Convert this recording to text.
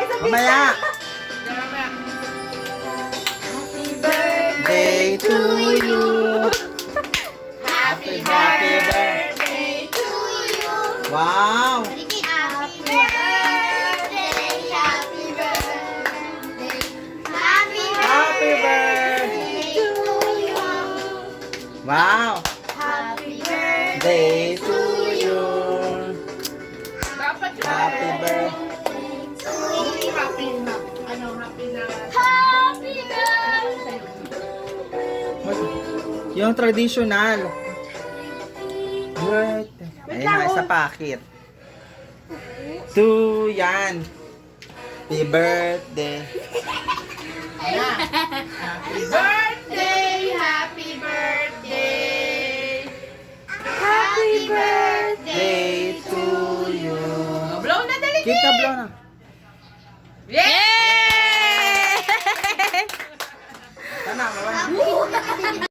Mamaya. Day to you. Happy birthday to you. Wow. Happy birthday, happy birthday, happy Happy birthday. to you. Wow. Happy birthday Day to you. Dapat yung Happy birthday. to you. happy na. Ano, happy na. Happy birthday. Yung traditional. Birthday. Ayun na, sa packet. To yan. Happy birthday. Happy birthday! Happy birthday! Happy birthday. Day to you. Blow na dali! Kita blow na. Yay! Tama, mawala.